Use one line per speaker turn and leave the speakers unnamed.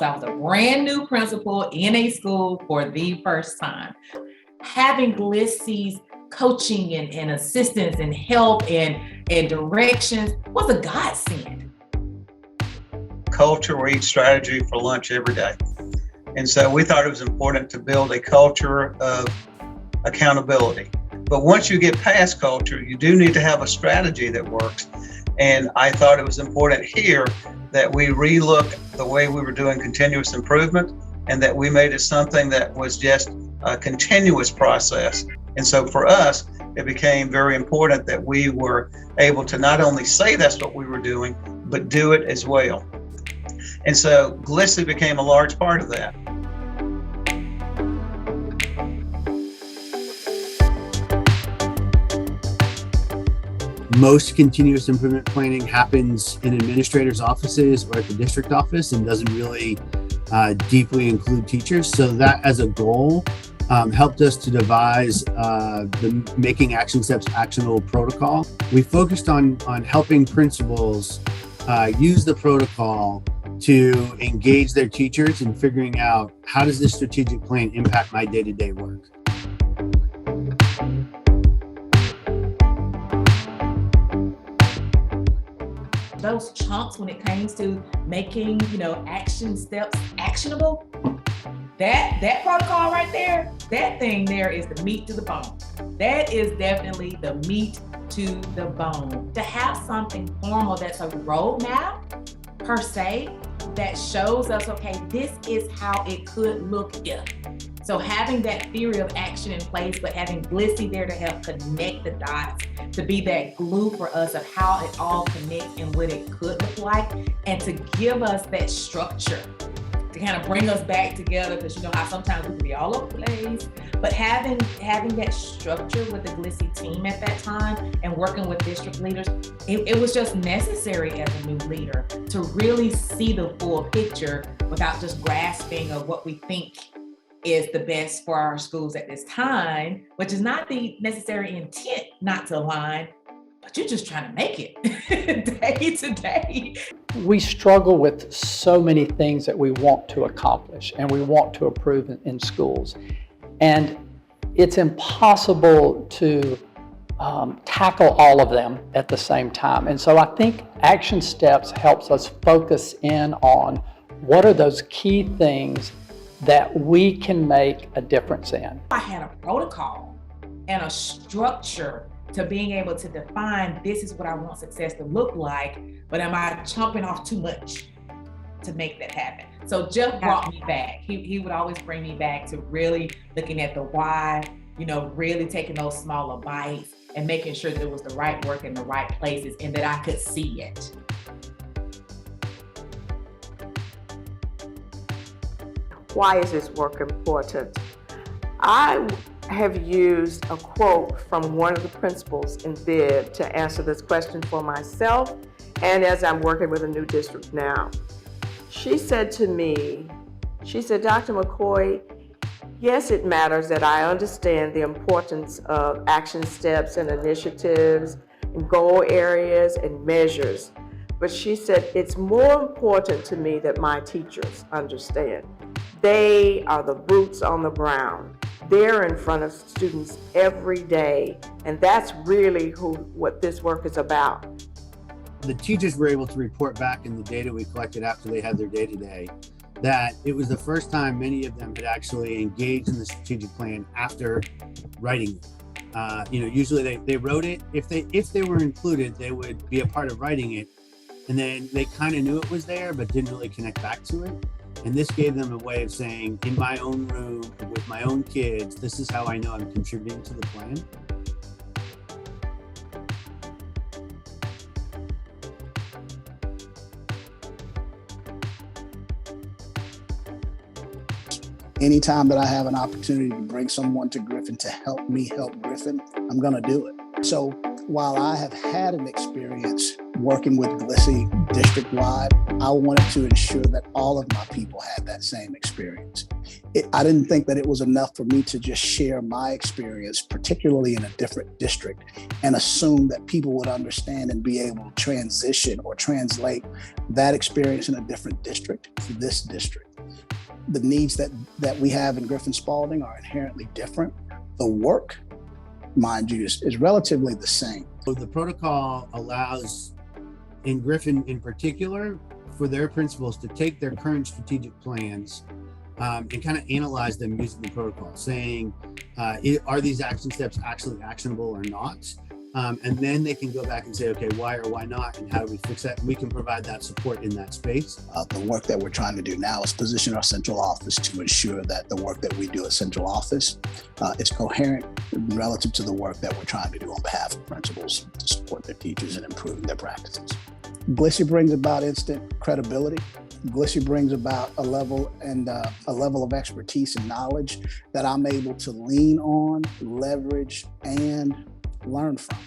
I was a brand new principal in a school for the first time. Having Glissy's coaching and assistance and help and directions was a godsend.
Culture will eat strategy for lunch every day. And so we thought it was important to build a culture of accountability. But once you get past culture, you do need to have a strategy that works. And I thought it was important here that we relook the way we were doing continuous improvement and that we made it something that was just a continuous process. And so for us, it became very important that we were able to not only say that's what we were doing, but do it as well. And so Glissy became a large part of that.
Most continuous improvement planning happens in administrators' offices or at the district office and doesn't really deeply include teachers. So that as a goal helped us to devise the Making Action Steps Actionable protocol. We focused on helping principals use the protocol to engage their teachers in figuring out how does this strategic plan impact my day-to-day work.
Those chunks when it comes to making, action steps actionable, that protocol right there, that thing there is the meat to the bone. That is definitely the meat to the bone. To have something formal that's a roadmap per se, that shows us, okay, this is how it could look if. So having that theory of action in place, but having Glissy there to help connect the dots, to be that glue for us of how it all connects and what it could look like, and to give us that structure, to kind of bring us back together, because you know how sometimes we can be all over the place, but having that structure with the Glissy team at that time and working with district leaders, it was just necessary as a new leader to really see the full picture without just grasping of what we think is the best for our schools at this time, which is not the necessary intent not to align, but you're just trying to make it day to day.
We struggle with so many things that we want to accomplish and we want to improve in schools. And it's impossible to tackle all of them at the same time. And so I think Action Steps helps us focus in on what are those key things that we can make a difference in.
I had a protocol and a structure to being able to define this is what I want success to look like, but am I chomping off too much to make that happen? So Jeff brought me back. He would always bring me back to really looking at the why, really taking those smaller bites and making sure that it was the right work in the right places and that I could see it.
Why is this work important? I have used a quote from one of the principals in Bibb to answer this question for myself and as I'm working with a new district now. She said to me, Dr. McCoy, yes, it matters that I understand the importance of action steps and initiatives and goal areas and measures. But she said, it's more important to me that my teachers understand. They are the boots on the ground. They're in front of students every day, and that's really what this work is about.
The teachers were able to report back in the data we collected after they had their day-to-day that it was the first time many of them had actually engaged in the strategic plan after writing it. Usually they wrote it. If they were included, they would be a part of writing it, and then they kind of knew it was there, but didn't really connect back to it. And this gave them a way of saying, in my own room, with my own kids, this is how I know I'm contributing to the plan.
Anytime that I have an opportunity to bring someone to Griffin to help me help Griffin, I'm going to do it. So while I have had an experience working with Glissy district-wide, I wanted to ensure that all of my people had that same experience. I didn't think that it was enough for me to just share my experience, particularly in a different district, and assume that people would understand and be able to transition or translate that experience in a different district to this district. the needs that we have in Griffin-Spalding are inherently different. The work, mind you, is relatively the same.
So the protocol allows, in Griffin in particular, for their principals to take their current strategic plans and kind of analyze them using the protocol, saying, are these action steps actually actionable or not? And then they can go back and say, okay, why or why not, and how do we fix that? And we can provide that support in that space.
The work that we're trying to do now is position our central office to ensure that the work that we do at central office is coherent relative to the work that we're trying to do on behalf of principals to support their teachers and improving their practices. Glissy brings about instant credibility. Glissy brings about a level of expertise and knowledge that I'm able to lean on, leverage, and learn from.